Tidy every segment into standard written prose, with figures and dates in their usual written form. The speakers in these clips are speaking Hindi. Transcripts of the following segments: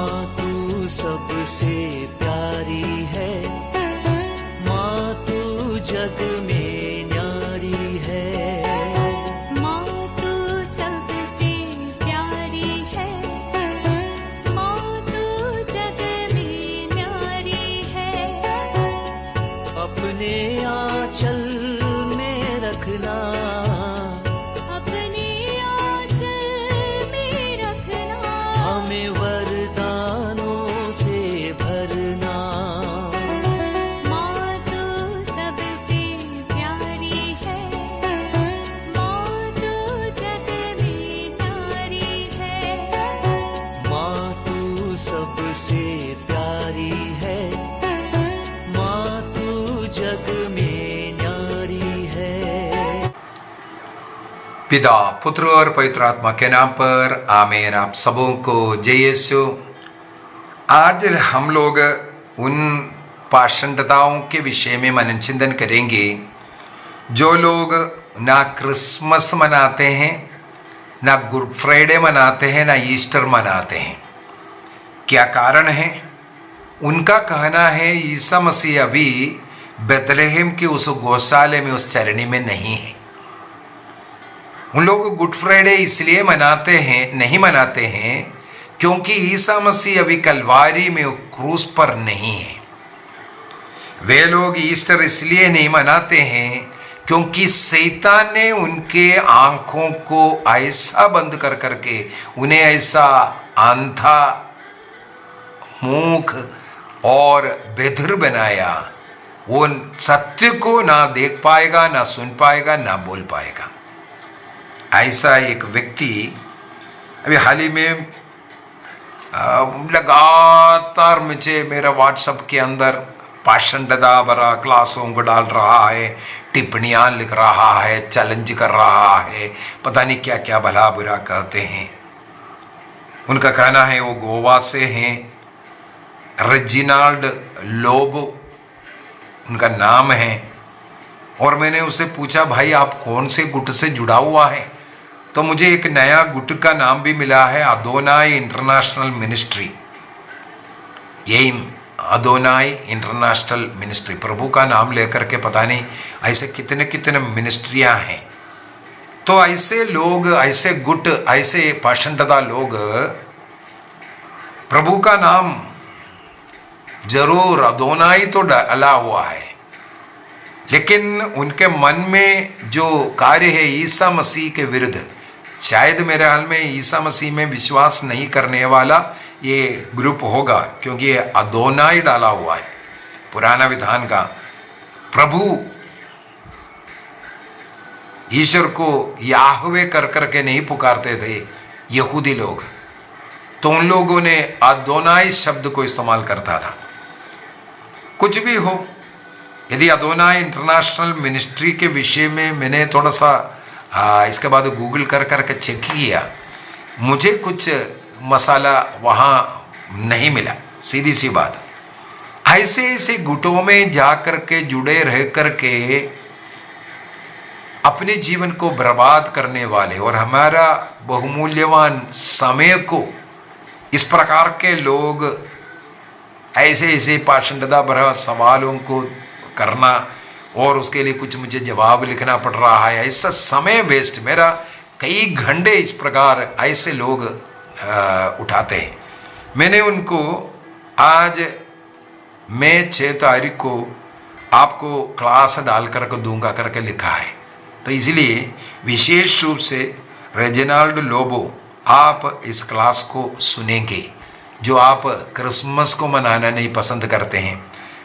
माँ तू सबसे प्यारी है, माँ तू जग में न्यारी है। माँ तू सबसे प्यारी है, माँ तू जग में न्यारी है। अपने आंचल में रखना, अपने आंचल में रखना। हमें वरदानों से भरना। माँ तू सबसे प्यारी है, माँ तू जग में न्यारी है। माँ तू सबसे प्यारी है, माँ तू जग में न्यारी है। पिता, पुत्र और पवित्र आत्मा के नाम पर आमीन। आप सबों को जय यीशु। आज हम लोग उन पाषंडताओं के विषय में मनन चिंतन करेंगे जो लोग ना क्रिसमस मनाते हैं, ना गुड फ्राइडे मनाते हैं, ना ईस्टर मनाते हैं। क्या कारण है? उनका कहना है ईसा मसीह अभी बेथलेहम के उस गौशाले में, उस चरणी में नहीं है। उन लोग गुड फ्राइडे इसलिए नहीं मनाते हैं क्योंकि ईसा मसीह अभी कलवारी में क्रूस पर नहीं है। वे लोग ईस्टर इसलिए नहीं मनाते हैं क्योंकि शैतान ने उनके आंखों को ऐसा बंद कर करके उन्हें ऐसा अंधा, मूक और बेधर बनाया। वो सत्य को ना देख पाएगा, ना सुन पाएगा, ना बोल पाएगा। ऐसा एक व्यक्ति अभी हाल ही में लगातार मुझे मेरा व्हाट्सएप के अंदर पाषंडता भरा क्लासों को डाल रहा है, टिप्पणियां लिख रहा है, चैलेंज कर रहा है, पता नहीं क्या क्या भला बुरा कहते हैं। उनका कहना है वो गोवा से हैं, रेजिनाल्ड लोबो उनका नाम है। और मैंने उससे पूछा भाई आप कौन से गुट से जुड़ा हुआ है? तो मुझे एक नया गुट का नाम भी मिला है, अदोनाई इंटरनेशनल मिनिस्ट्री। यही अदोनाई इंटरनेशनल मिनिस्ट्री, प्रभु का नाम लेकर के पता नहीं ऐसे कितने कितने मिनिस्ट्रियां हैं। तो ऐसे लोग, ऐसे गुट, ऐसे पाषंडता लोग प्रभु का नाम जरूर अदोनाई तो डाला हुआ है, लेकिन उनके मन में जो कार्य है ईसा मसीह के विरुद्ध, शायद मेरे हाल में ईसा मसीह में विश्वास नहीं करने वाला ये ग्रुप होगा, क्योंकि ये अदोनाई डाला हुआ है पुराना विधान का। प्रभु ईश्वर को याहवे कर करके नहीं पुकारते थे यहूदी लोग, तो उन लोगों ने अदोनाई शब्द को इस्तेमाल करता था। कुछ भी हो, यदि अदोनाई इंटरनेशनल मिनिस्ट्री के विषय में मैंने थोड़ा सा इसके बाद गूगल कर करके चेक किया, मुझे कुछ मसाला वहाँ नहीं मिला। सीधी सी बात, ऐसे ऐसे गुटों में जा करके जुड़े रह करके अपने जीवन को बर्बाद करने वाले और हमारा बहुमूल्यवान समय को इस प्रकार के लोग ऐसे ऐसे पाषंडता भरा सवालों को करना और उसके लिए कुछ मुझे जवाब लिखना पड़ रहा है, ऐसा समय वेस्ट। मेरा कई घंटे इस प्रकार ऐसे लोग उठाते हैं। मैंने उनको आज मैं 6 तारीख को आपको क्लास डाल करके दूंगा करके लिखा है। तो इसलिए विशेष रूप से रेजिनाल्ड लोबो आप इस क्लास को सुनेंगे, जो आप क्रिसमस को मनाना नहीं पसंद करते हैं।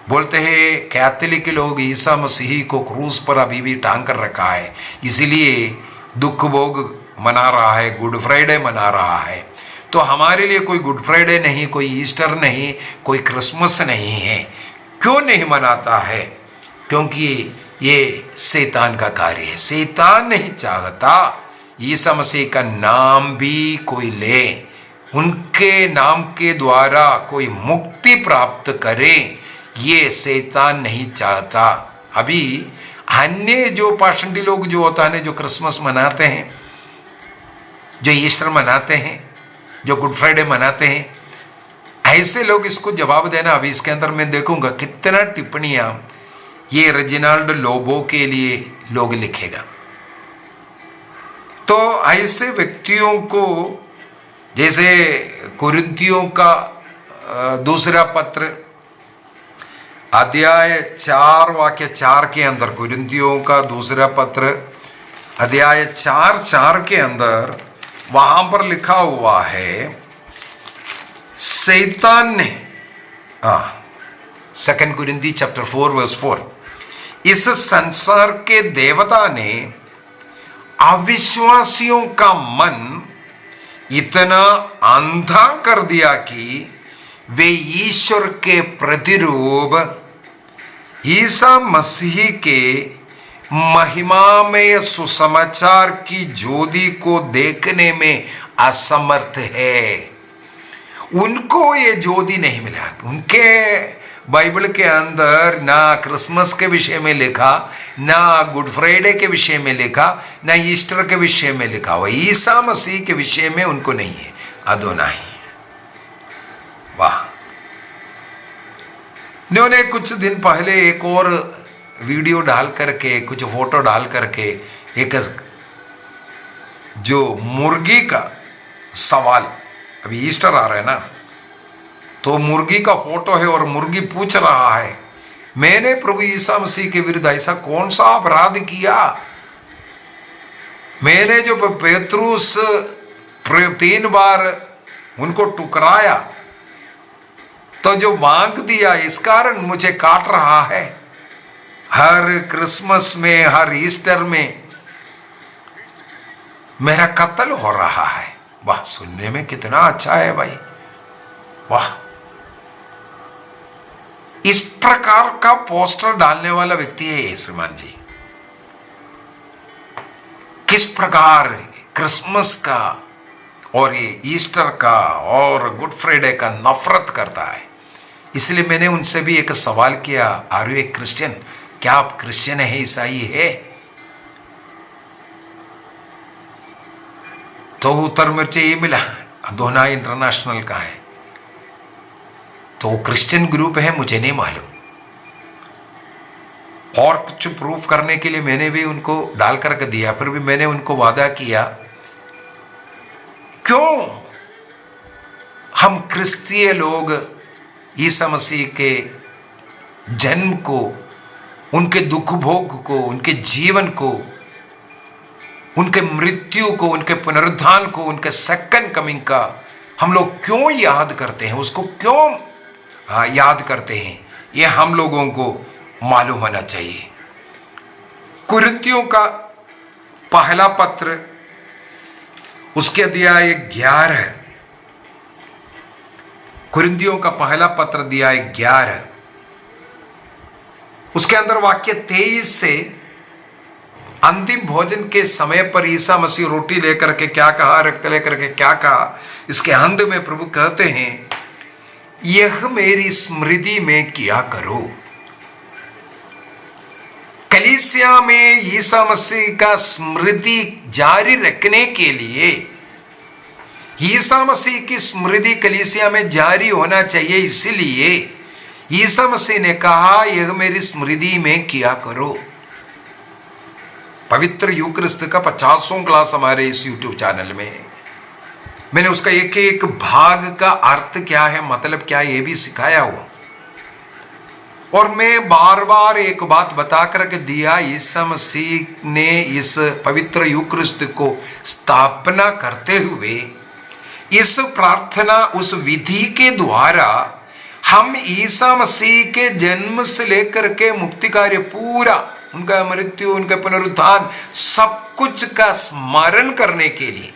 बोलते हैं कैथोलिक लोग ईसा मसीह को क्रूस पर अभी भी टांग कर रखा है, इसीलिए दुख भोग मना रहा है, गुड फ्राइडे मना रहा है। तो हमारे लिए कोई गुड फ्राइडे नहीं, कोई ईस्टर नहीं, कोई क्रिसमस नहीं है। क्यों नहीं मनाता है? क्योंकि ये शैतान का कार्य है। शैतान नहीं चाहता ईसा मसीह का नाम भी कोई ले, उनके नाम के द्वारा कोई मुक्ति प्राप्त करे, ये शैतान नहीं चाहता। अभी अन्य जो पाषंडी लोग जो होता है, जो क्रिसमस मनाते हैं, जो ईस्टर मनाते हैं, जो गुड फ्राइडे मनाते हैं, ऐसे लोग इसको जवाब देना। अभी इसके अंदर मैं देखूंगा कितना टिप्पणियां ये रेजिनाल्ड लोबो के लिए लोग लिखेगा। तो ऐसे व्यक्तियों को, जैसे कुरिन्थियों का दूसरा पत्र अध्याय 4 वाक्य 4 के अंदर, कुरिन्थियों का दूसरा पत्र अध्याय 4:4 के अंदर वहां पर लिखा हुआ है, शैतान ने, 2 कुरिन्थी चैप्टर 4:4, इस संसार के देवता ने अविश्वासियों का मन इतना अंधा कर दिया कि वे ईश्वर के प्रतिरूप ईसा मसीह के महिमामय सुसमाचार की ज्योति को देखने में असमर्थ है। उनको ये ज्योति नहीं मिला। उनके बाइबल के अंदर ना क्रिसमस के विषय में लिखा, ना गुड फ्राइडे के विषय में लिखा, ना ईस्टर के विषय में लिखा हुआ। ईसा मसीह के विषय में उनको नहीं है। अदोनाई, वाह। इन्होंने कुछ दिन पहले एक और वीडियो डाल करके, कुछ फोटो डाल करके, एक जो मुर्गी का सवाल, अभी ईस्टर आ रहा है ना, तो मुर्गी का फोटो है और मुर्गी पूछ रहा है, मैंने प्रभु ईसा मसीह के विरुद्ध ऐसा कौन सा अपराध किया? मैंने जो पेतरुस 3 बार उनको टुकराया, तो जो मांग दिया, इस कारण मुझे काट रहा है। हर क्रिसमस में, हर ईस्टर में मेरा कत्ल हो रहा है। वाह, सुनने में कितना अच्छा है भाई, वाह। इस प्रकार का पोस्टर डालने वाला व्यक्ति है ये श्रीमान जी। किस प्रकार क्रिसमस का और ये ईस्टर का और गुड फ्राइडे का नफरत करता है। इसलिए मैंने उनसे भी एक सवाल किया, आर यू ए क्रिश्चियन? क्या आप क्रिश्चियन है, ईसाई है? तो उत्तर मुझे ये मिला, अदोनाई इंटरनेशनल का है। तो वो क्रिश्चियन ग्रुप है, मुझे नहीं मालूम। और कुछ प्रूफ करने के लिए मैंने भी उनको डाल करके दिया, फिर भी मैंने उनको वादा किया, क्यों हम क्रिस्तीय लोग ईसा मसीह के जन्म को, उनके दुख भोग को, उनके जीवन को, उनके मृत्यु को, उनके पुनरुत्थान को, उनके सेकंड कमिंग का हम लोग क्यों याद करते हैं, उसको क्यों याद करते हैं, ये हम लोगों को मालूम होना चाहिए। कुरिन्थियों का पहला पत्र, उसके अध्याय 11, कुरिन्थियों का पहला पत्र अध्याय 11, उसके अंदर वाक्य 23 से, अंतिम भोजन के समय पर ईसा मसीह रोटी लेकर के क्या कहा, रक्त लेकर के क्या कहा, इसके अंत में प्रभु कहते हैं, यह मेरी स्मृति में किया करो। कलीसिया में ईसा मसीह का स्मृति जारी रखने के लिए, ईसा मसीह की स्मृति कलीसिया में जारी होना चाहिए, इसलिए ईसा मसीह ने कहा, यह मेरी स्मृति में किया करो। पवित्र यूकरिस्त का 50वां क्लास हमारे इस यूट्यूब चैनल में, मैंने उसका एक एक भाग का अर्थ क्या है, मतलब क्या, ये भी सिखाया हुआ। और मैं बार बार एक बात बता करके दिया, ईसा मसीह ने इस पवित्र यूकरिस्त को स्थापना करते हुए, इस प्रार्थना, उस विधि के द्वारा हम ईसा मसीह के जन्म से लेकर के मुक्ति कार्य पूरा, उनका मृत्यु, उनका पुनरुत्थान, सब कुछ का स्मरण करने के लिए,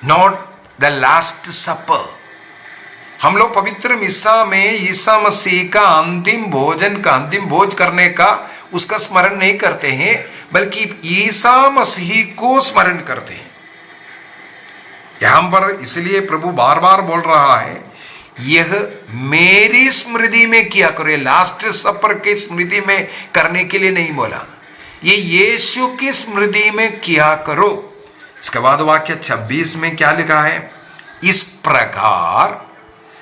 नॉट द लास्ट सपर, हम लोग पवित्र मिसा में ईसा मसीह का अंतिम भोजन का, अंतिम भोज करने का, उसका स्मरण नहीं करते हैं, बल्कि ईसा मसीह को स्मरण करते हैं। यहां पर इसलिए प्रभु बार बार बोल रहा है, यह मेरी स्मृति में किया करो। लास्ट सपर की स्मृति में करने के लिए नहीं बोला, ये यीशु की स्मृति में किया करो। इसके बाद वाक्य 26 में क्या लिखा है, इस प्रकार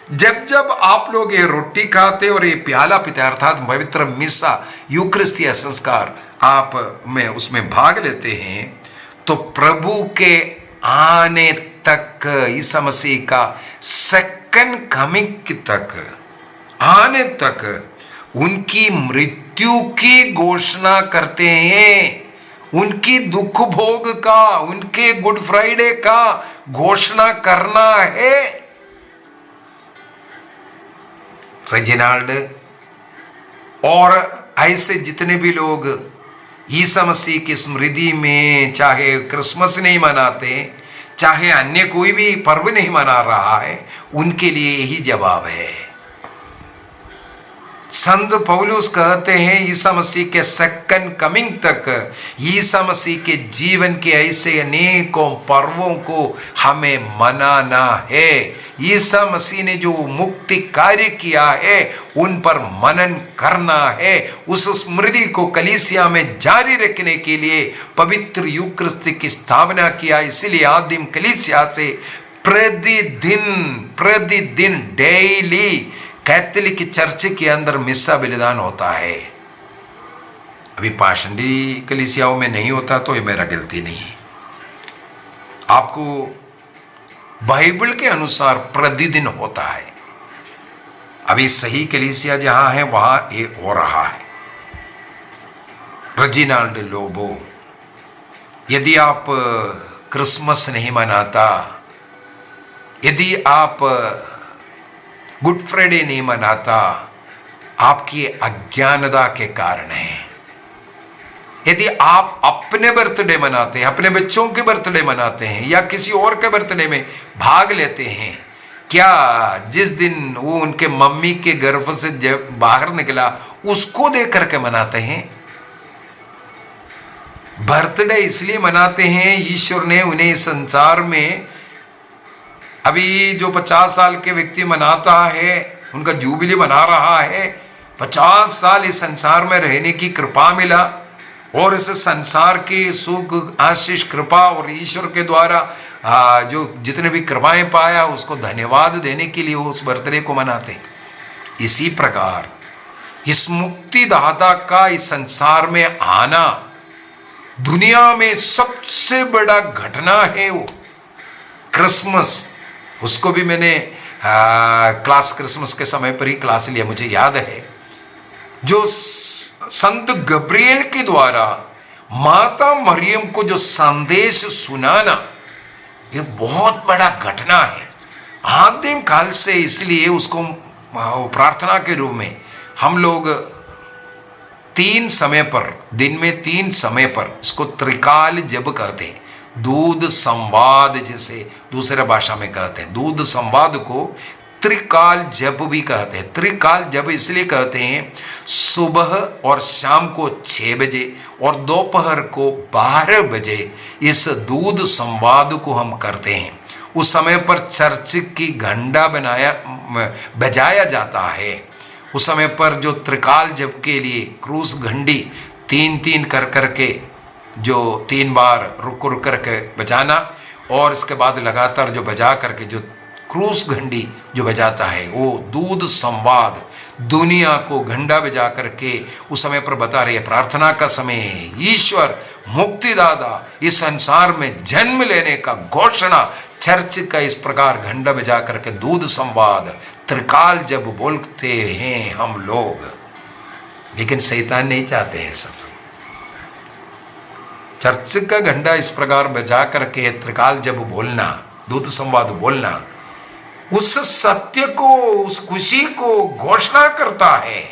जब जब आप लोग ये रोटी खाते और ये प्याला पीते अर्थात पवित्र मिस्सा यूक्रिस्तिया संस्कार आप में उसमें भाग लेते हैं, तो प्रभु के आने तक ईसा मसीह का सेकंड कमिंग तक आने तक उनकी मृत्यु की घोषणा करते हैं, उनकी दुख भोग का, उनके गुड फ्राइडे का घोषणा करना है। रेजिनाल्ड और ऐसे जितने भी लोग ईसा मसीह की स्मृति में चाहे क्रिसमस नहीं मनाते, चाहे अन्य कोई भी पर्व नहीं मना रहा है, उनके लिए यही जवाब है। संत पौलुस कहते हैं ईसा मसीह के सेकंड कमिंग तक ईसा मसीह के जीवन के ऐसे अनेकों पर्वों को हमें मनाना है। ईसा मसीह ने जो मुक्ति कार्य किया है उन पर मनन करना है। उस स्मृति को कलीसिया में जारी रखने के लिए पवित्र यूक्रिस्ती की स्थापना किया। इसलिए आदिम कलीसिया से प्रतिदिन डेली कैथोलिक चर्च के अंदर मिस्सा बलिदान होता है। अभी पाषंडी कलीसियाओं में नहीं होता तो ये मेरा गलती नहीं है। आपको बाइबल के अनुसार प्रतिदिन होता है। अभी सही कलीसिया जहां है वहां ये हो रहा है। रेजिनाल्ड लोबो, यदि आप क्रिसमस नहीं मनाता, यदि आप गुड फ्राइडे नहीं मनाता, आपकी अज्ञानता के कारण है। यदि आप अपने बर्थडे मनाते हैं, अपने बच्चों के बर्थडे मनाते हैं या किसी और के बर्थडे में भाग लेते हैं, क्या जिस दिन वो उनके मम्मी के गर्भ से जब बाहर निकला उसको देख करके मनाते हैं? बर्थडे इसलिए मनाते हैं, ईश्वर ने उन्हें संसार में, अभी जो 50 साल के व्यक्ति मनाता है, उनका जुबिली मना रहा है, 50 साल इस संसार में रहने की कृपा मिला और इस संसार की सुख आशीष कृपा और ईश्वर के द्वारा जो जितने भी कृपाएं पाया उसको धन्यवाद देने के लिए वो उस बर्थडे को मनाते हैं। इसी प्रकार इस मुक्तिदाता का इस संसार में आना दुनिया में सबसे बड़ा घटना है। वो क्रिसमस, उसको भी मैंने क्लास क्रिसमस के समय पर ही क्लास लिया, मुझे याद है। जो संत गब्रिएल के द्वारा माता मरियम को जो संदेश सुनाना, ये बहुत बड़ा घटना है आदिम काल से। इसलिए उसको प्रार्थना के रूप में हम लोग 3 समय पर, दिन में 3 समय पर इसको त्रिकाल जप कहते हैं। दूध संवाद जिसे दूसरे भाषा में कहते हैं, दूध संवाद को त्रिकाल जप भी कहते हैं। त्रिकाल जप इसलिए कहते हैं, सुबह और शाम को 6 बजे और दोपहर को 12 बजे इस दूध संवाद को हम करते हैं। उस समय पर चर्च की घंटा बजाया जाता है। उस समय पर जो त्रिकाल जप के लिए क्रूस घंटी 3-3 कर करके, जो 3 बार रुक करके बजाना और इसके बाद लगातार जो बजा करके जो क्रूस घंटी जो बजाता है, वो दूध संवाद दुनिया को घंटा बजा करके उस समय पर बता रही है प्रार्थना का समय है। ईश्वर मुक्तिदाता इस संसार में जन्म लेने का घोषणा चर्च का इस प्रकार घंटा बजा करके दूध संवाद त्रिकाल जब बोलते हैं हम लोग। लेकिन शैतान नहीं चाहते हैं सब चर्च का घंटा इस प्रकार बजा करके त्रिकाल जब बोलना, दूध संवाद बोलना, उस सत्य को, उस खुशी को घोषणा करता है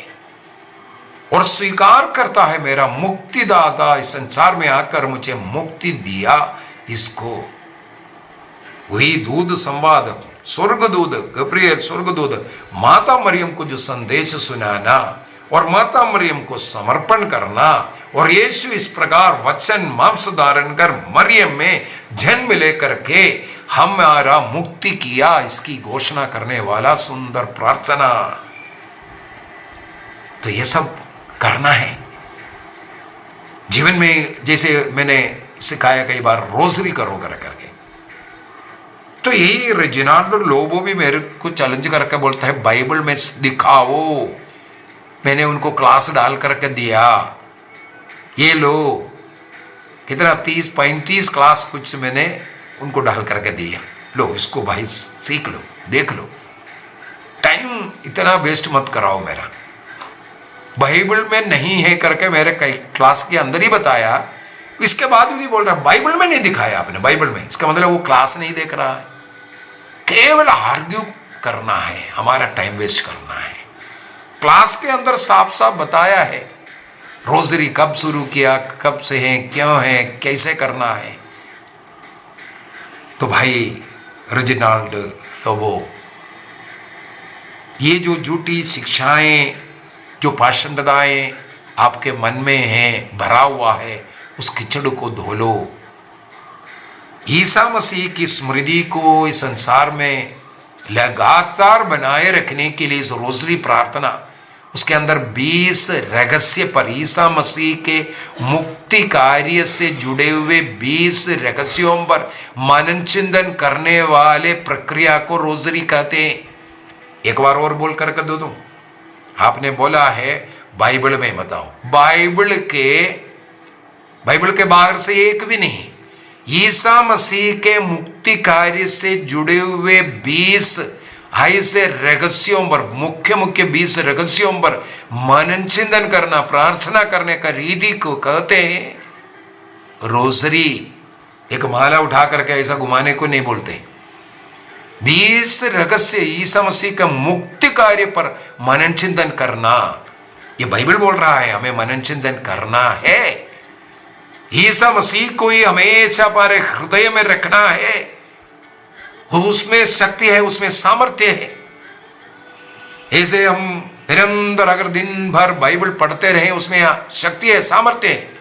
और स्वीकार करता है, मेरा मुक्तिदाता इस संसार में आकर मुझे मुक्ति दिया। इसको वही दूध संवाद, स्वर्गदूत गब्रिएल स्वर्गदूत माता मरियम को जो संदेश सुनाना और माता मरियम को समर्पण करना, और यीशु इस प्रकार वचन मांस धारण कर मरियम में जन्म लेकर के हमारा मुक्ति किया, इसकी घोषणा करने वाला सुंदर प्रार्थना। तो ये सब करना है जीवन में। जैसे मैंने सिखाया कई बार, रोजरी करो कर करके, तो यही रेजिनाल्डो लोबो भी मेरे को चैलेंज करके बोलता है बाइबल में दिखाओ। मैंने उनको क्लास डाल करके दिया, ये लो कितना 30-35 क्लास कुछ मैंने उनको डाल करके दिया, लो इसको भाई सीख लो, देख लो। टाइम इतना वेस्ट मत कराओ मेरा। बाइबल में नहीं है करके मेरे कई क्लास के अंदर ही बताया, इसके बाद भी बोल रहा बाइबल में नहीं दिखाया आपने, बाइबल में, इसका मतलब वो क्लास नहीं देख रहा है। केवल आर्ग्यू करना है, हमारा टाइम वेस्ट करना है। क्लास के अंदर साफ साफ बताया है रोजरी कब शुरू किया, कब से है, क्यों है, कैसे करना है। तो भाई रेजिनाल्ड लोबो, ये जो झूठी शिक्षाएं, जो पाषंडताएं आपके मन में हैं, भरा हुआ है, उस कीचड़ को धो लो। ईसा मसीह की स्मृति को इस संसार में लगातार बनाए रखने के लिए इस रोजरी प्रार्थना, उसके अंदर 20 रहस्य पर ईसा मसीह के मुक्ति कार्य से जुड़े हुए 20 रहस्यों पर मनन चिंतन करने वाले प्रक्रिया को रोजरी कहते हैं। एक बार और बोल कर दो तुम, आपने बोला है बाइबल में बताओ, बाइबल के बाहर से एक भी नहीं। ईसा मसीह के मुक्ति कार्य से जुड़े हुए 20 ऐसे रहस्यों पर, मुख्य 20 रहस्यों पर मनन चिंतन करना, प्रार्थना करने का रीति को कहते हैं रोजरी। एक माला उठा करके ऐसा घुमाने को नहीं बोलते। 20 रहस्य ईसा मसीह का मुक्ति कार्य पर मनन चिंतन करना, ये बाइबल बोल रहा है हमें मनन चिंतन करना है। ईसा मसीह को ही हमेशा हमारे हृदय में रखना है। उसमें शक्ति है, उसमें सामर्थ्य है। ऐसे हम निरंतर अगर दिन भर बाइबल पढ़ते रहें, उसमें शक्ति है, सामर्थ्य है।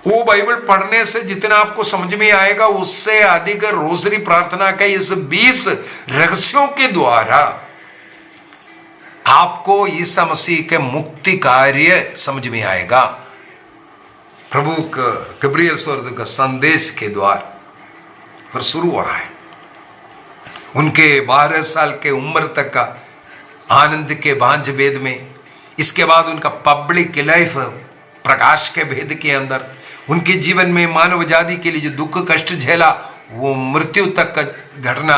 वो बाइबल पढ़ने से जितना आपको समझ में आएगा, उससे अधिक रोजरी प्रार्थना के इस 20 रहस्यों के द्वारा आपको ईसा मसीह के मुक्ति कार्य समझ में आएगा। प्रभु गब्रियल स्वर्ग का संदेश के द्वार पर शुरू हो रहा है। उनके 12 साल के उम्र तक का आनंद के भांज भेद में, इसके बाद उनका पब्लिक लाइफ प्रकाश के भेद के अंदर, उनके जीवन में मानव जाति के लिए जो दुख कष्ट झेला, वो मृत्यु तक का घटना,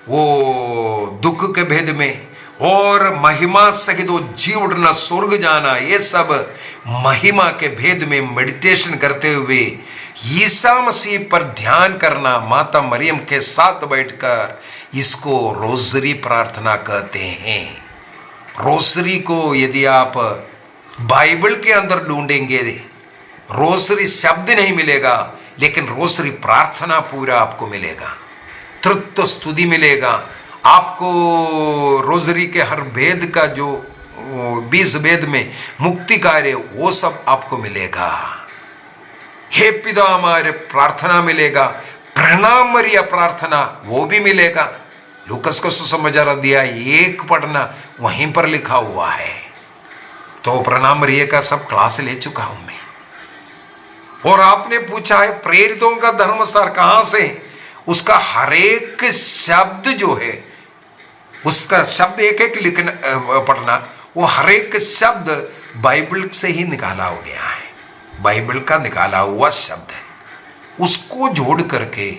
वो दुख के भेद में, और महिमा सहित वो जी उठना, स्वर्ग जाना, ये सब महिमा के भेद में मेडिटेशन करते हुए ईसा मसीह पर ध्यान करना, माता मरियम के साथ बैठकर, इसको रोजरी प्रार्थना कहते हैं। रोजरी को यदि आप बाइबल के अंदर ढूंढेंगे, रोजरी शब्द नहीं मिलेगा, लेकिन रोजरी प्रार्थना पूरा आपको मिलेगा, तृत्व स्तुति मिलेगा आपको। रोजरी के हर भेद का जो 20 भेद में मुक्ति कार्य, वो सब आपको मिलेगा। हे पिता हमारे प्रार्थना मिलेगा, प्रणाम मरिया प्रार्थना वो भी मिलेगा। लूकस को सुसमाचार दिया 1 पढ़ना वहीं पर लिखा हुआ है। तो प्रणाम मरिया का सब क्लास ले चुका हूं मैं। और आपने पूछा है प्रेरितों का धर्मसार कहां से, उसका हर एक शब्द जो है, उसका शब्द एक लिखना पढ़ना, वो हर एक शब्द बाइबल से ही निकाला हो गया है, बाइबल का निकाला हुआ शब्द है। उसको जोड़ करके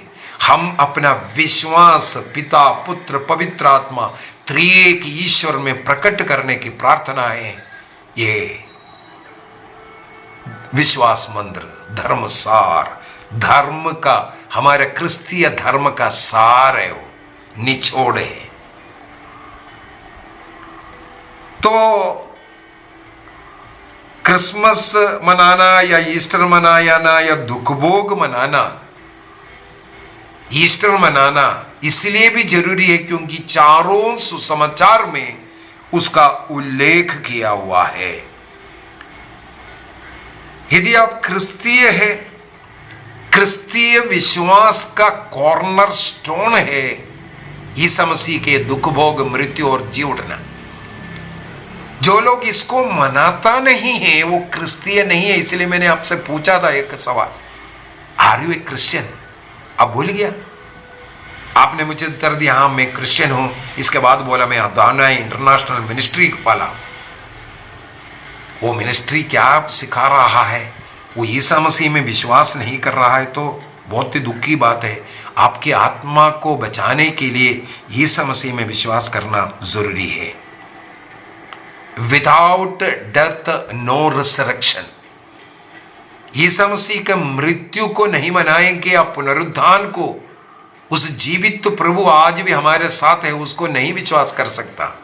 हम अपना विश्वास पिता पुत्र पवित्र आत्मा त्रिएक ईश्वर में प्रकट करने की प्रार्थना है। ये विश्वास मंत्र, धर्म सार, धर्म का, हमारे क्रिस्तीय धर्म का सार है, वो निचोड़ है। तो क्रिसमस मनाना या ईस्टर मनाना या दुख भोग मनाना, ईस्टर मनाना इसलिए भी जरूरी है क्योंकि चारों सुसमाचार में उसका उल्लेख किया हुआ है। यदि आप क्रिस्तीय है, क्रिस्तीय विश्वास का कॉर्नर स्टोन है ईसा मसीह के दुख भोग मृत्यु और जी उठना। जो लोग इसको मनाता नहीं है वो क्रिस्तीय नहीं है। इसलिए मैंने आपसे पूछा था एक सवाल, आर यू ए क्रिश्चियन? अब भूल गया? आपने मुझे उत्तर दिया हाँ मैं क्रिश्चियन हूं, इसके बाद बोला मैं अदानाई इंटरनेशनल मिनिस्ट्री वाला। वो मिनिस्ट्री क्या सिखा रहा है? वो ईसा मसीह में विश्वास नहीं कर रहा है, तो बहुत ही दुख की बात है। आपकी आत्मा को बचाने के लिए ईसा मसीह में विश्वास करना जरूरी है। Without death no resurrection. Isa Masih के मृत्यु को नहीं मनाएंगे, आप पुनरुत्थान को, उस जीवित तो प्रभु आज भी हमारे साथ है, उसको नहीं विश्वास कर सकता।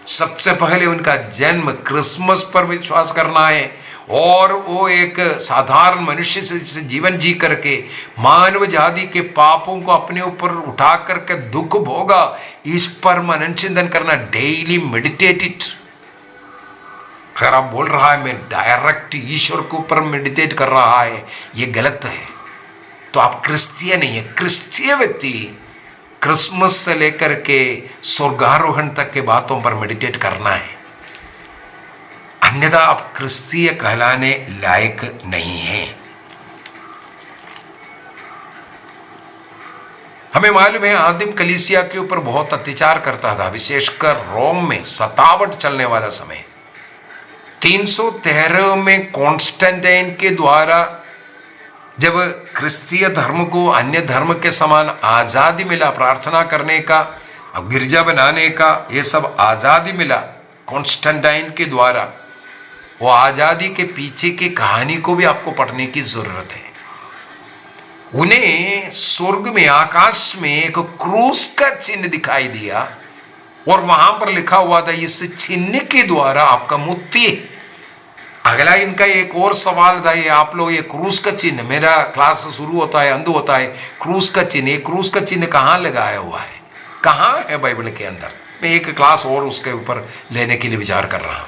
सबसे पहले उनका जन्म क्रिसमस पर विश्वास करना है, और वो एक साधारण मनुष्य से जीवन जी करके मानव जाति के पापों को अपने ऊपर उठा करके दुख भोगा, इस पर मनन चिंतन करना, डेली मेडिटेटेड। अगर आप बोल रहा है मैं डायरेक्ट ईश्वर के ऊपर मेडिटेट कर रहा है, ये गलत है, तो आप क्रिश्चियन नहीं है। क्रिश्चियन व्यक्ति क्रिसमस से लेकर के स्वर्गारोहण तक के बातों पर मेडिटेट करना है, अन्यथा आप क्रिश्चियन कहलाने लायक नहीं हैं। हमें मालूम है आदिम कलीसिया के ऊपर बहुत अत्याचार करता था, विशेषकर रोम में सतावट चलने वाला समय। 313 में कॉन्स्टेंटाइन के द्वारा जब क्रिस्तीय धर्म को अन्य धर्म के समान आजादी मिला, प्रार्थना करने का, अब गिरजा बनाने का, ये सब आजादी मिला कॉन्स्टेंटाइन के द्वारा, वो आजादी के पीछे की कहानी को भी आपको पढ़ने की जरूरत है। उन्हें स्वर्ग में, आकाश में एक क्रूस का चिन्ह दिखाई दिया, और वहां पर लिखा हुआ था इस चिन्ह के द्वारा आपका मुक्ति है। अगला इनका एक और सवाल था, ये आप लोग ये क्रूस का चिन्ह, मेरा क्लास शुरू होता है, अंत होता है क्रूस का चिन्ह, ये क्रूस का चिन्ह कहाँ लगाया हुआ है, कहाँ है बाइबल के अंदर? मैं एक क्लास और उसके ऊपर लेने के लिए विचार कर रहा हूं।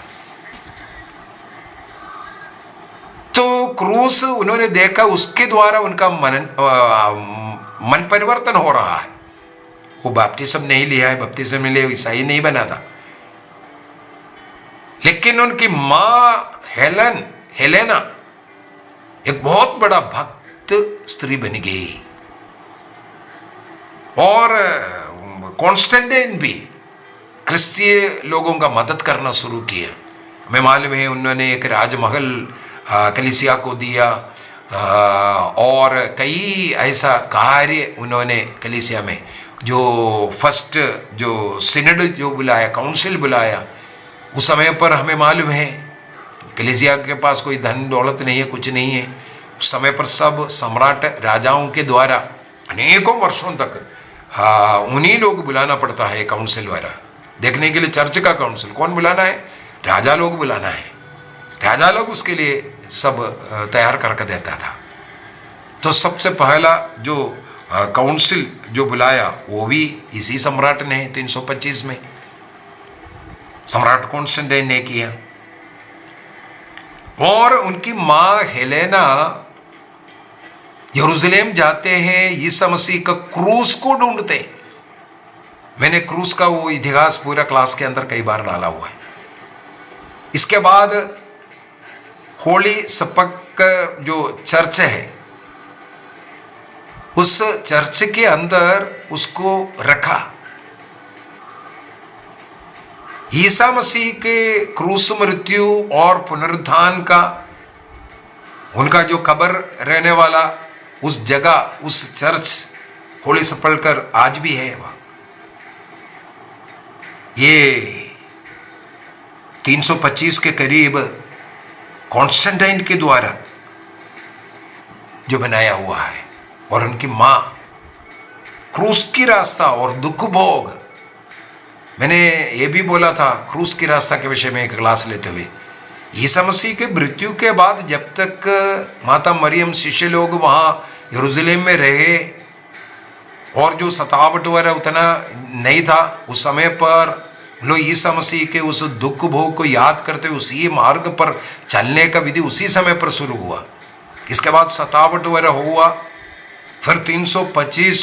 तो क्रूस उन्होंने देखा, उसके द्वारा उनका मन परिवर्तन हो रहा है। वो बपतिस्म नहीं लिया है, बपतिस्म नहीं लिया, ईसाई नहीं बना था, लेकिन उनकी मां हेलेना एक बहुत बड़ा भक्त स्त्री बन गई, और कॉन्स्टेंटाइन भी क्रिश्चियन लोगों का मदद करना शुरू किया। हमें मालूम है उन्होंने एक राजमहल कलीसिया को दिया, और कई ऐसा कार्य उन्होंने कलीसिया में, जो फर्स्ट जो सिनड जो बुलाया, काउंसिल बुलाया, उस समय पर हमें मालूम है कलीसिया के पास कोई धन दौलत नहीं है, कुछ नहीं है। उस समय पर सब सम्राट राजाओं के द्वारा अनेकों वर्षों तक उन्हीं लोग बुलाना पड़ता है काउंसिल वगैरह देखने के लिए। चर्च का काउंसिल कौन बुलाना है? राजा लोग बुलाना है, राजा लोग उसके लिए सब तैयार करके देता था। तो सबसे पहला जो काउंसिल जो बुलाया वो भी इसी सम्राट ने 325 में सम्राट कॉन्स्टेंटाइन ने किया। और उनकी मां हेलेना यरूशलेम जाते हैं, ईसा मसीह का क्रूस को ढूंढते। मैंने क्रूस का वो इतिहास पूरा क्लास के अंदर कई बार डाला हुआ है। इसके बाद होली सपक जो चर्च है, उस चर्च के अंदर उसको रखा। ईसा मसीह के क्रूस मृत्यु और पुनरुत्थान का उनका जो कब्र रहने वाला उस जगह, उस चर्च होली सपल्कर आज भी है वह। ये 325 के करीब कॉन्स्टेंटाइन के द्वारा जो बनाया हुआ है। और उनकी मां क्रूस की रास्ता और दुख भोग, मैंने ये भी बोला था क्रूस की रास्ता के विषय में एक क्लास लेते हुए, ईसा मसीह के मृत्यु के बाद जब तक माता मरियम शिष्य लोग वहाँ यरूशलेम में रहे और जो सतावट वगैरह उतना नहीं था, उस समय पर लोग ईसा मसीह के उस दुख भोग को याद करते हुए उसी मार्ग पर चलने का विधि उसी समय पर शुरू हुआ। इसके बाद सतावट वगैरह हुआ, फिर 325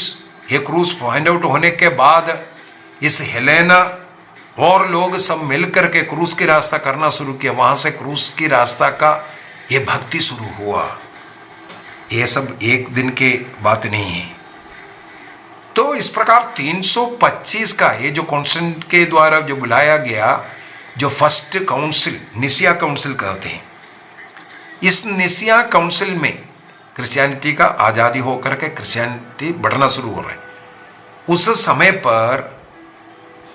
ये क्रूस फाइंड आउट होने के बाद इस हेलेना और लोग सब मिलकर के क्रूस की रास्ता करना शुरू किया। वहां से क्रूस की रास्ता का ये भक्ति शुरू हुआ। ये सब एक दिन के बात नहीं है। तो इस प्रकार 325 का ये जो काउंसिल के द्वारा जो बुलाया गया, जो फर्स्ट काउंसिल, निसिया काउंसिल कहते हैं, इस निसिया काउंसिल में क्रिश्चियनिटी का आज़ादी होकर के क्रिश्चियनिटी बढ़ना शुरू हो रहा है। उस समय पर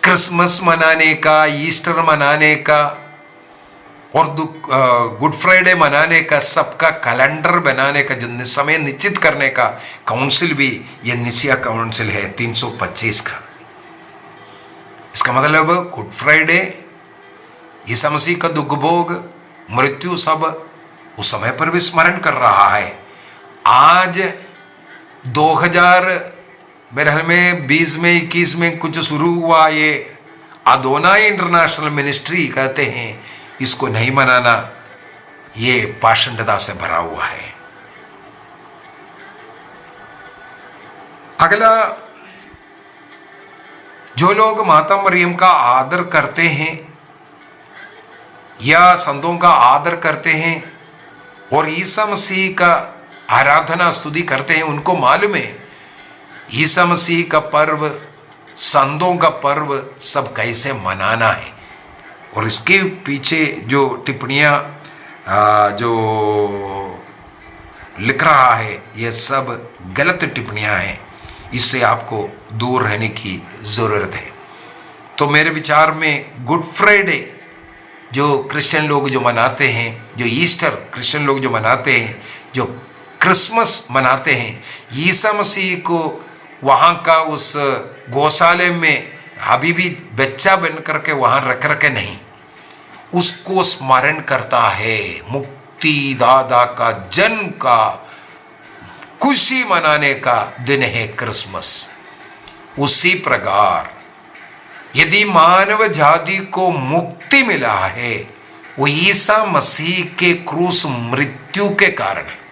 क्रिसमस मनाने का, ईस्टर मनाने का और गुड फ्राइडे मनाने का, सबका कैलेंडर बनाने का जो समय निश्चित करने का काउंसिल भी ये निसिया काउंसिल है 325 का। इसका मतलब गुड फ्राइडे, ईसा मसीह का दुख भोग, मृत्यु सब उस समय पर भी स्मरण कर रहा है। आज 2000 मेरे ख्याल में 20 में 21 में कुछ शुरू हुआ ये अदोनाई इंटरनेशनल मिनिस्ट्री, कहते हैं इसको नहीं मनाना, ये पाषंडता से भरा हुआ है। अगला, जो लोग माता मरियम का आदर करते हैं या संतों का आदर करते हैं और ईसा मसीह का आराधना स्तुति करते हैं, उनको मालूम है ईसा मसीह का पर्व, संतों का पर्व सब कैसे मनाना है। और इसके पीछे जो टिप्पणियाँ जो लिख रहा है ये सब गलत टिप्पणियाँ हैं, इससे आपको दूर रहने की ज़रूरत है। तो मेरे विचार में गुड फ्राइडे जो क्रिश्चियन लोग जो मनाते हैं, जो ईस्टर क्रिश्चियन लोग जो मनाते हैं, जो क्रिसमस मनाते हैं, ईसा मसीह को वहाँ का उस गौशाले में अभी भी बच्चा बन करके वहाँ रख रखे नहीं, उसको स्मरण करता है। मुक्ति दादा का जन्म का खुशी मनाने का दिन है क्रिसमस। उसी प्रकार यदि मानव जाति को मुक्ति मिला है वो ईसा मसीह के क्रूस मृत्यु के कारण है।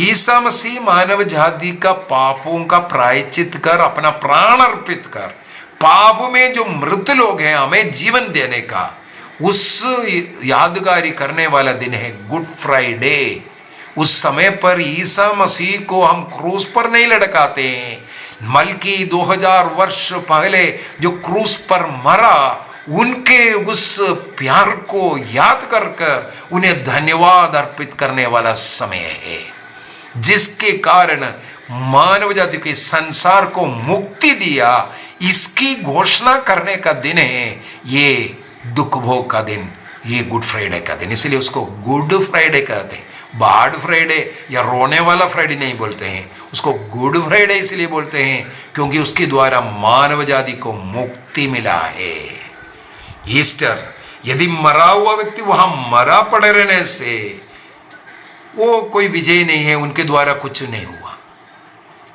ईसा मसीह मानव जाति का पापों का प्रायश्चित कर अपना प्राण अर्पित कर पाप में जो मृत लोग हैं हमें जीवन देने का उस यादगारी करने वाला दिन है गुड फ्राइडे। उस समय पर ईसा मसीह को हम क्रूस पर नहीं लटकाते हैं, बल्कि 2000 वर्ष पहले जो क्रूस पर मरा उनके उस प्यार को याद कर कर उन्हें धन्यवाद अर्पित करने वाला समय है, जिसके कारण मानव जाति के संसार को मुक्ति दिया। इसकी घोषणा करने का दिन है ये दुख भोग का दिन, ये गुड फ्राइडे का दिन। इसलिए उसको गुड फ्राइडे कहते हैं, बैड फ्राइडे या रोने वाला फ्राइडे नहीं बोलते हैं, उसको गुड फ्राइडे इसलिए बोलते हैं क्योंकि उसके द्वारा मानव जाति को मुक्ति मिला है। ईस्टर, यदि मरा हुआ व्यक्ति वहां मरा पड़े रहने से वो कोई विजय नहीं है, उनके द्वारा कुछ नहीं हुआ।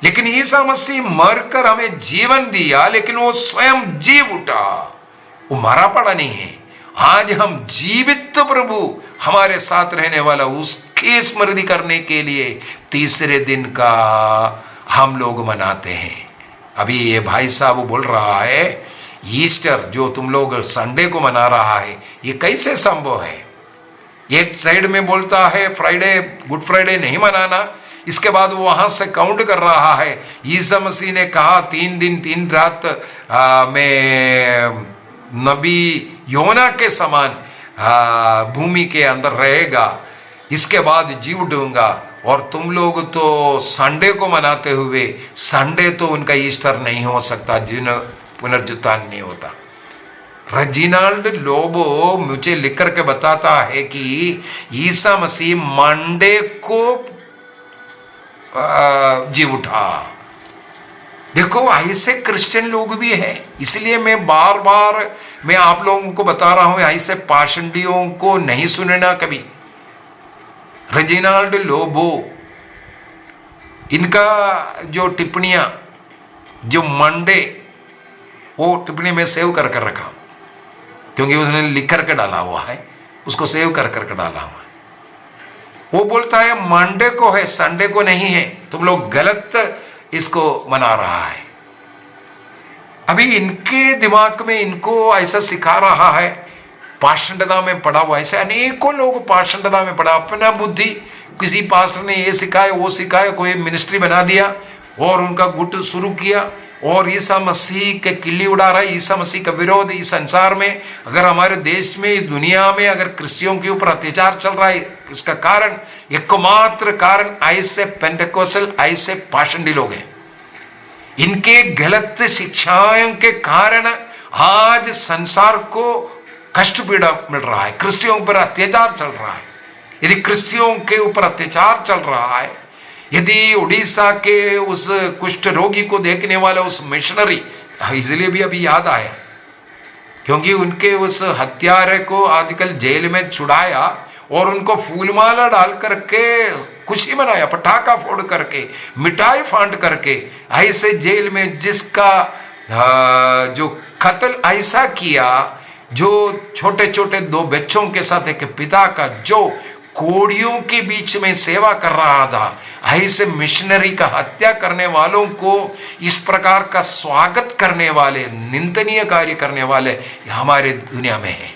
लेकिन ईसा मसीह मरकर हमें जीवन दिया, लेकिन वो स्वयं जी उठा, वो मरा पड़ा नहीं है। आज हम जीवित प्रभु हमारे साथ रहने वाला उसकी स्मृति करने के लिए तीसरे दिन का हम लोग मनाते हैं। अभी ये भाई साहब बोल रहा है ईस्टर जो तुम लोग संडे को मना रहा है ये कैसे संभव है। एक साइड में बोलता है फ्राइडे गुड फ्राइडे नहीं मनाना, इसके बाद वो वहां से काउंट कर रहा है। ईसा मसीह ने कहा 3 दिन 3 रात में नबी योना के समान भूमि के अंदर रहेगा, इसके बाद जी उठूंगा। और तुम लोग तो संडे को मनाते हुए, संडे तो उनका ईस्टर नहीं हो सकता, जिन पुनर्जुत्थान नहीं होता। रेजिनाल्ड लोबो मुझे लिख करके बताता है कि ईसा मसीह मंडे को जी उठा। देखो ऐसे क्रिश्चियन लोग भी हैं, इसलिए मैं बार बार मैं आप लोगों को बता रहा हूं ऐसे पाषंडियों को नहीं सुनना कभी। रेजिनाल्ड लोबो इनका जो टिप्पणियां जो मंडे वो टिप्पणी में सेव कर कर रखा क्योंकि उसने लिख करके डाला हुआ है, उसको सेव कर करके डाला हुआ है। वो बोलता है मंडे को है, संडे को नहीं है, तुम लोग गलत इसको मना रहा है। अभी इनके दिमाग में इनको ऐसा सिखा रहा है, पाषंडता में पड़ा हुआ। ऐसे अनेकों लोग पाषंडता में पड़ा, अपना बुद्धि किसी पास्टर ने ये सिखाया वो सिखाया, कोई मिनिस्ट्री बना दिया, और उनका गुट शुरू किया और ईसा मसीह के किल्ली उड़ा रहा है। ईसा मसीह का विरोध इस संसार में, अगर हमारे देश में, इस दुनिया में अगर क्रिश्चियों के ऊपर अत्याचार चल रहा है, इसका कारण, एकमात्र कारण ऐसे पेंटेकोस्टल, ऐसे पाषंडी लोग हैं। इनके गलत शिक्षाओं के कारण आज संसार को कष्ट पीड़ा मिल रहा है, क्रिश्चियों पर अत्याचार चल रहा है। यदि क्रिश्चियों के ऊपर अत्याचार चल रहा है, यदि उड़ीसा के उस कुष्ठ रोगी को देखने वाला उस मिशनरी, इसलिए भी अभी याद आया क्योंकि उनके उस हत्यारे को आजकल जेल में छुड़ाया और उनको फूलमाला डाल करके खुशी मनाया, पटाखा फोड़ करके, मिठाई फांट करके, ऐसे जेल में जिसका जो कत्ल ऐसा किया, जो छोटे छोटे 2 बच्चों के साथ एक पिता का जो कोड़ियों के बीच में सेवा कर रहा था, ऐसे मिशनरी का हत्या करने वालों को इस प्रकार का स्वागत करने वाले, निंदनीय कार्य करने वाले हमारे दुनिया में है।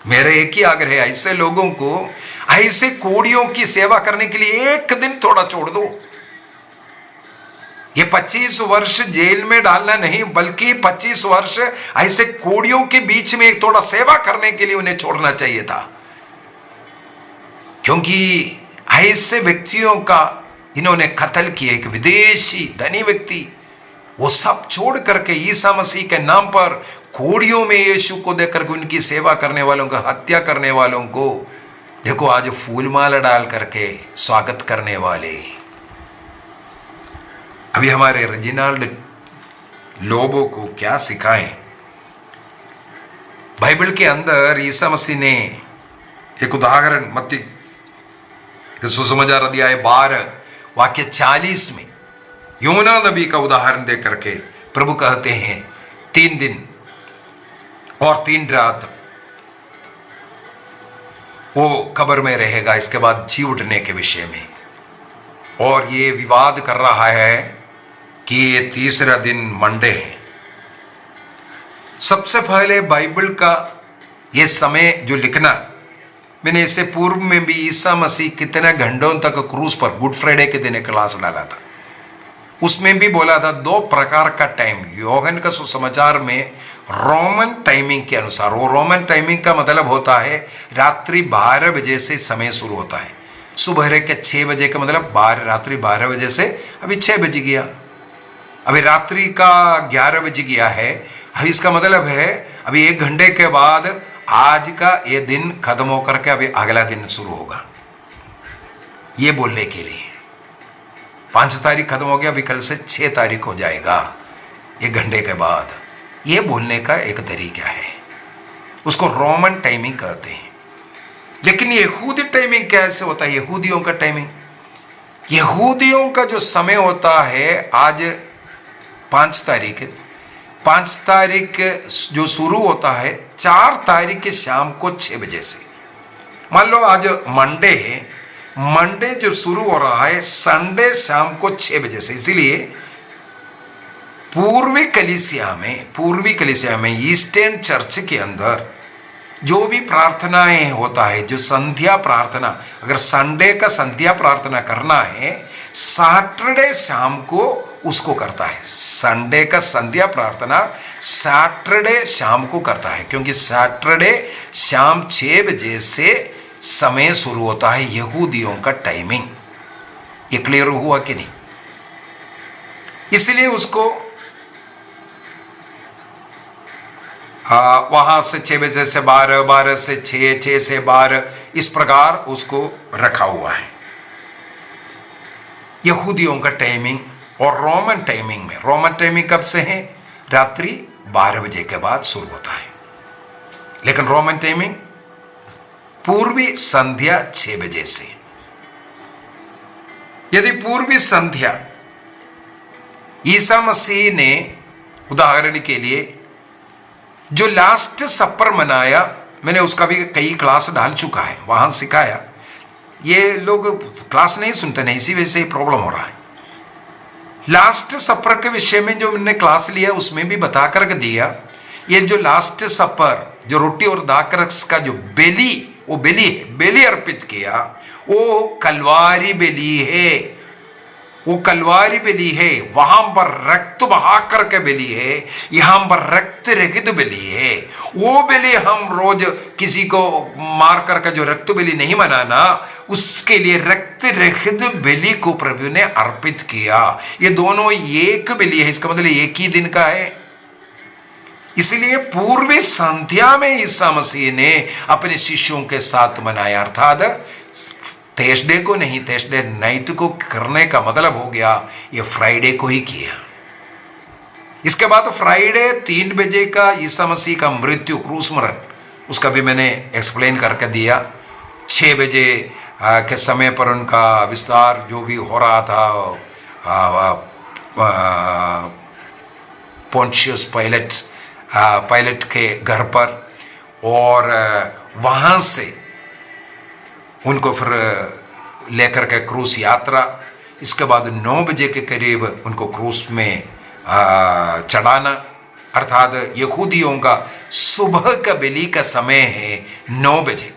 मेरे एक ही आग्रह है, ऐसे लोगों को, ऐसे कोड़ियों की सेवा करने के लिए एक दिन थोड़ा छोड़ दो। ये 25 वर्ष जेल में डालना नहीं, बल्कि 25 वर्ष ऐसे कोड़ियों के बीच में थोड़ा सेवा करने के लिए उन्हें छोड़ना चाहिए था। क्योंकि ऐसे व्यक्तियों का इन्होंने कत्ल किया, एक विदेशी धनी व्यक्ति, वो सब छोड़ करके ईसा मसीह के नाम पर कोड़ियों में यीशु को देकर के उनकी सेवा करने वालों को, हत्या करने वालों को देखो आज फूलमाला डाल करके स्वागत करने वाले। अभी हमारे रेजिनाल्ड लोबो को क्या सिखाएं? बाइबल के अंदर ईसा मसीह ने एक उदाहरण मत्ती सुसमाचार अध्याय 12 वाक्य 40 में योना नबी का उदाहरण दे करके प्रभु कहते हैं 3 दिन और 3 रात वो कब्र में रहेगा, इसके बाद जी उठने के विषय में। और ये विवाद कर रहा है कि ये तीसरा दिन मंडे है। सबसे पहले बाइबल का ये समय जो लिखना, मैंने इससे पूर्व में भी ईसा मसीह कितने घंटों तक क्रूस पर गुड फ्राइडे के दिन क्लास डाला था, उसमें भी बोला था 2 प्रकार का टाइम। योहन का सुसमाचार में रोमन टाइमिंग के अनुसार, वो रोमन टाइमिंग का मतलब होता है रात्रि 12 बजे से समय शुरू होता है, सुबह के 6 बजे का मतलब रात्रि 12 बजे से अभी 6 बज गया, अभी रात्रि का 11 बज गया है। अभी इसका मतलब है अभी 1 घंटे के बाद आज का ये दिन खत्म होकर के अभी अगला दिन शुरू होगा। ये बोलने के लिए 5 तारीख खत्म हो गया, अभी कल से 6 तारीख हो जाएगा 1 घंटे के बाद। ये बोलने का एक तरीका है, उसको रोमन टाइमिंग कहते हैं। लेकिन यहूदी टाइमिंग कैसे होता है? यहूदियों का टाइमिंग, यहूदियों का जो समय होता है आज 5 तारीख, 5 तारीख जो शुरू होता है 4 तारीख के शाम को 6 बजे से। मान लो आज मंडे है, मंडे जो शुरू हो रहा है संडे शाम को 6 बजे से। इसीलिए पूर्वी कलीसिया में ईस्टर्न चर्च के अंदर जो भी प्रार्थनाएं होता है, जो संध्या प्रार्थना, अगर संडे का संध्या प्रार्थना करना है सैटरडे शाम को उसको करता है। संडे का संध्या प्रार्थना सैटरडे शाम को करता है, क्योंकि सैटरडे शाम 6 बजे से समय शुरू होता है यहूदियों का टाइमिंग। ये क्लियर हुआ कि नहीं? इसलिए उसको वहां से 6 बजे से 12, 12 से 6, 6 से 12, इस प्रकार उसको रखा हुआ है यहूदियों का टाइमिंग। और रोमन टाइमिंग में, रोमन टाइमिंग कब से है? रात्रि 12 बजे के बाद शुरू होता है। लेकिन रोमन टाइमिंग पूर्वी संध्या 6 बजे से। यदि पूर्वी संध्या ईसा मसीह ने उदाहरण के लिए जो लास्ट सपर मनाया, मैंने उसका भी कई क्लास डाल चुका है, वहां सिखाया। ये लोग क्लास नहीं सुनते नहीं, इसी वजह से प्रॉब्लम हो रहा है। लास्ट सपर के विषय में जो मैंने क्लास लिया उसमें भी बता करके दिया, ये जो लास्ट सपर जो रोटी और दाखरस का जो बेली, वो बेली है, बेली अर्पित किया, वो कलवारी बेली है। वो कलवारी बलि है, वहां पर रक्त बहा करके बलि है, यहां पर रक्त रहित बलि है। वो बलि हम रोज किसी को मार करके जो रक्त बलि नहीं बनाना, उसके लिए रक्त रहित बलि को प्रभु ने अर्पित किया। ये दोनों एक बलि है, इसका मतलब एक ही दिन का है। इसलिए पूर्वी संध्या में ईसा मसीह ने अपने शिष्यों के साथ मनाया, अर्थात थर्सडे को नहीं, थर्सडे नाइट को करने का मतलब हो गया ये फ्राइडे को ही किया। इसके बाद फ्राइडे 3 बजे का ईसा मसीह का मृत्यु, क्रूस मरण, उसका भी मैंने एक्सप्लेन करके दिया। 6 बजे के समय पर उनका विस्तार जो भी हो रहा था पोंटियस पायलट के घर पर, और वहां से उनको फिर लेकर के क्रूस यात्रा। इसके बाद 9 बजे के करीब उनको क्रूस में चढ़ाना, अर्थात यहूदियों का सुबह का बलि का समय है 9 बजे।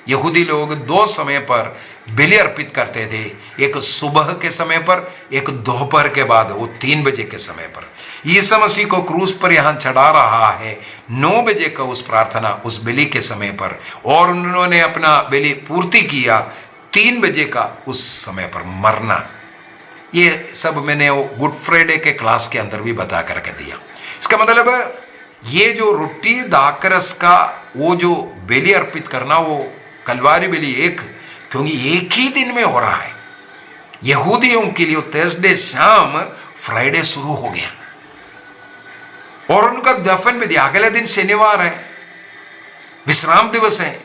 यहूदी लोग 2 समय पर बलि अर्पित करते थे, एक सुबह के समय पर, एक दोपहर के बाद, वो 3 बजे के समय पर। यीशु मसीह को क्रूस पर यहां चढ़ा रहा है 9 बजे का उस प्रार्थना, उस बलि के समय पर, और उन्होंने अपना बलि पूर्ति किया 3 बजे का उस समय पर मरना। ये सब मैंने वो गुड फ्राइडे के क्लास के अंदर भी बता करके दिया। इसका मतलब ये जो रोटी दाकरस का वो जो बलि अर्पित करना, वो कलवारी बलि एक, क्योंकि एक ही दिन में हो रहा है। यहूदियों के लिए थर्सडे शाम फ्राइडे शुरू हो गया, और उनका दफन विधि अगले दिन शनिवार है, विश्राम दिवस है।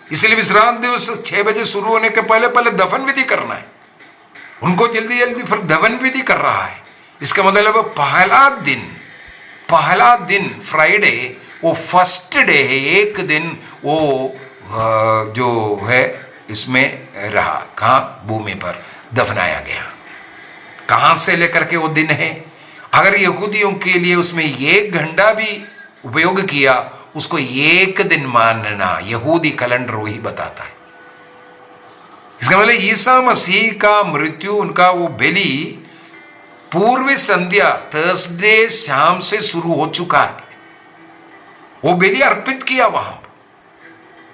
इसलिए विश्राम दिवस 6 बजे शुरू होने के पहले पहले दफन विधि करना है। उनको जल्दी जल्दी फिर दफन विधि कर रहा है। इसका मतलब पहला दिन फ्राइडे वो फर्स्ट डे है, एक दिन वो जो है इसमें रहा, कहाँ, भूमि पर दफनाया गया। कहां से लेकर के वो दिन है, अगर यहूदियों के लिए उसमें 1 घंटा भी उपयोग किया, उसको एक दिन मानना यहूदी कैलेंडर वही बताता है। इसका मतलब ईसा मसीह का मृत्यु, उनका वो बलि पूर्व संध्या थर्सडे शाम से शुरू हो चुका है। वो बलि अर्पित किया वहां,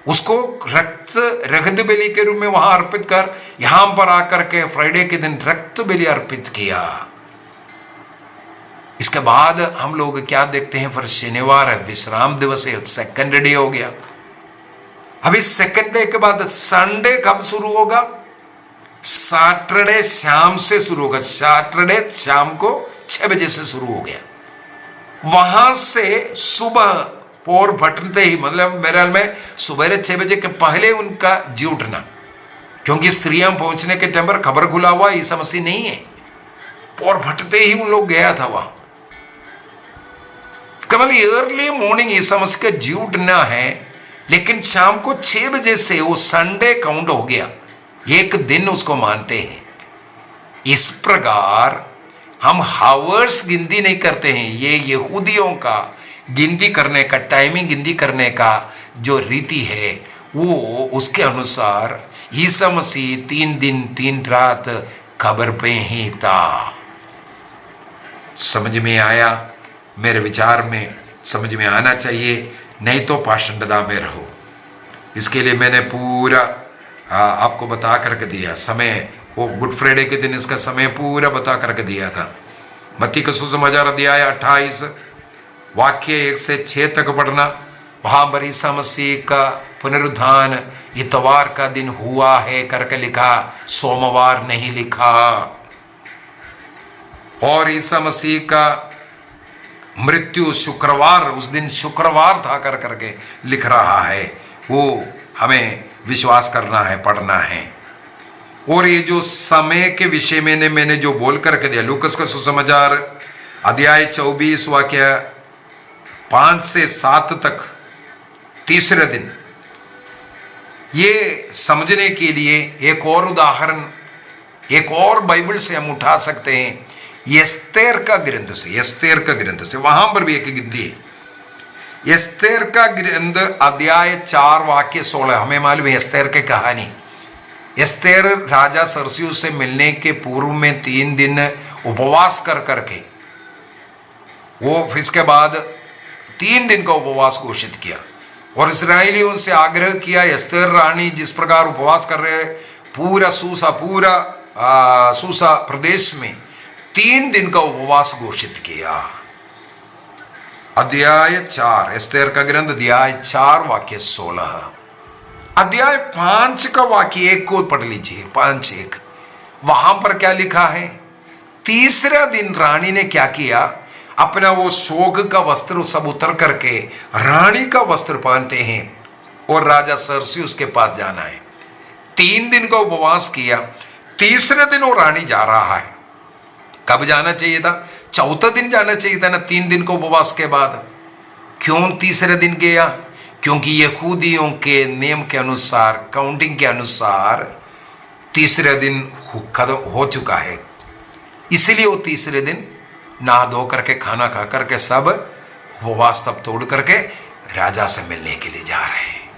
उसको रक्त रहित बलि के रूप में वहां अर्पित कर, यहां पर आकर के फ्राइडे के दिन रक्त बलि अर्पित किया। इसके बाद हम लोग क्या देखते हैं, फिर शनिवार है, विश्राम दिवस है, सेकंड डे हो गया। अभी सेकंड डे के बाद संडे कब शुरू होगा, सैटरडे शाम से शुरू होगा। सैटरडे शाम को 6 बजे से शुरू हो गया। वहां से सुबह पोर फटते ही, मतलब मेरे ख्याल में सुबह 6 बजे के पहले उनका जी उठना, क्योंकि स्त्रियां पहुंचने के टाइम पर खबर खुला हुआ ईसा मसीह नहीं है, पोर फटते ही उन लोग गया था वहां। केवल अर्ली मॉर्निंग ईसा मसीह का जी उठना है, लेकिन शाम को 6 बजे से वो संडे काउंट हो गया, एक दिन उसको मानते हैं। इस प्रकार हम हावर्स गिनती नहीं करते हैं, ये यहूदियों का गिनती करने का, टाइमिंग गिनती करने का जो रीति है, वो उसके अनुसार ईसा मसीह 3 दिन 3 रात कब्र पे ही था। समझ में आया? मेरे विचार में समझ में आना चाहिए, नहीं तो पाषंडता में रहो। इसके लिए मैंने पूरा आपको बता करके दिया समय, वो गुड फ्राइडे के दिन इसका समय पूरा बता करके दिया था। मत्ती का सुसमाचार अध्याय 28 वाक्य 1 से 6 तक पढ़ना। वहां पर ईसा मसीह का पुनरुत्थान इतवार का दिन हुआ है करके लिखा, सोमवार नहीं लिखा। और ईसा मसीह का मृत्यु शुक्रवार, उस दिन शुक्रवार था कर करके लिख रहा है। वो हमें विश्वास करना है, पढ़ना है। और ये जो समय के विषय में मैंने जो बोल करके दिया, लूकस का सुसमाचार अध्याय 24 वाक्य 5 से 7 तक, तीसरे दिन, ये समझने के लिए एक और उदाहरण, एक और बाइबल से हम उठा सकते हैं, एस्तेर का ग्रंथ से। वहां पर भी एक गिनती है, एस्तेर का ग्रंथ अध्याय 4 वाक्य 16। हमें मालूम है एस्तेर की कहानी, एस्तेर राजा सरस्यूस से मिलने के पूर्व में 3 दिन उपवास कर करके वो फिर इसके बाद 3 दिन का उपवास घोषित किया और इस्राएलियों से आग्रह किया, एस्तेर रानी जिस प्रकार उपवास कर रहे पूरा सूसा प्रदेश में 3 दिन का उपवास घोषित किया। अध्याय 4 एस्तेर का ग्रंथ अध्याय 4 वाक्य 16। अध्याय 5 का वाक्य 1 को पढ़ लीजिए, 5:1। वहां पर क्या लिखा है? तीसरा दिन रानी ने क्या किया, अपना वो शोक का वस्त्र सब उतर करके रानी का वस्त्र पहनते हैं और राजा सरस्यूस के पास जाना है। 3 दिन का उपवास किया, तीसरे दिन वो रानी जा रहा है। कब जाना चाहिए था? चौथा दिन जाना चाहिए था ना, 3 दिन का उपवास के बाद। क्यों तीसरे दिन गया? क्योंकि यहूदियों के नियम के अनुसार, काउंटिंग के अनुसार तीसरे दिन खत्म हो चुका है, इसलिए वो तीसरे दिन नहा धो करके खाना खा करके सब उपवास तब तोड़ करके राजा से मिलने के लिए जा रहे हैं।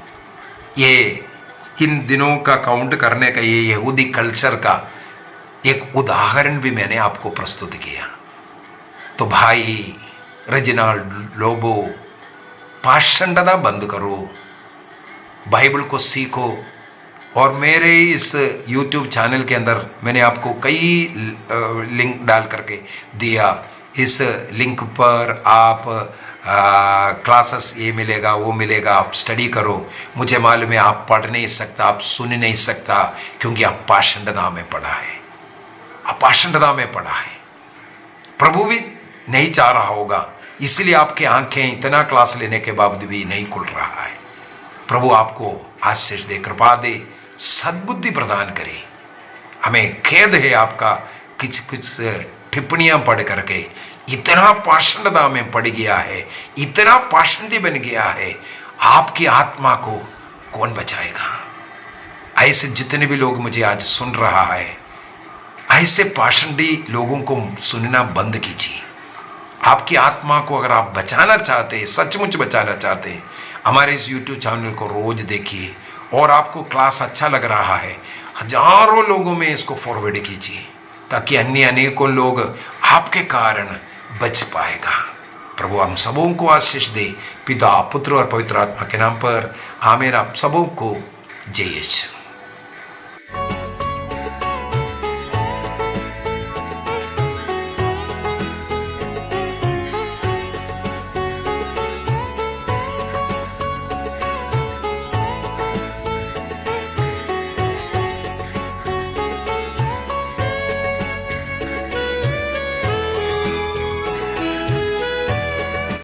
ये इन दिनों का काउंट करने का ये यहूदी कल्चर का एक उदाहरण भी मैंने आपको प्रस्तुत किया। तो भाई रेजिनाल्ड लोबो, पाषंडता बंद करो, बाइबल को सीखो। और मेरे इस YouTube चैनल के अंदर मैंने आपको कई लिंक डाल करके दिया। इस लिंक पर आप क्लासेस ये मिलेगा वो मिलेगा, आप स्टडी करो। मुझे मालूम है आप पढ़ नहीं सकता, आप सुन नहीं सकता, क्योंकि आप पाषंडता में पढ़ा है, आप पाषंडता में पढ़ा है। प्रभु भी नहीं चाह रहा होगा, इसलिए आपकी आंखें इतना क्लास लेने के बावजूद भी नहीं खुल रहा है। प्रभु आपको आशीष दे, कृपा दे, सद्बुद्धि प्रदान करे। हमें खेद है आपका कुछ टिप्पणियां पढ़ करके इतना पाषंडता में पड़ गया है, इतना पाषंडी बन गया है, आपकी आत्मा को कौन बचाएगा? ऐसे जितने भी लोग मुझे आज सुन रहा है, ऐसे पाषंडी लोगों को सुनना बंद कीजिए। आपकी आत्मा को अगर आप बचाना चाहते हैं, सचमुच बचाना चाहते हैं, हमारे इस YouTube चैनल को रोज देखिए। और आपको क्लास अच्छा लग रहा है, हजारों लोगों में इसको फॉरवर्ड कीजिए, ताकि अन्य अनेकों लोग आपके कारण बच पाएगा। प्रभु हम सबों को आशीष दे, पिता पुत्र और पवित्र आत्मा के नाम पर आमीन। आप सबों को जय यीशु।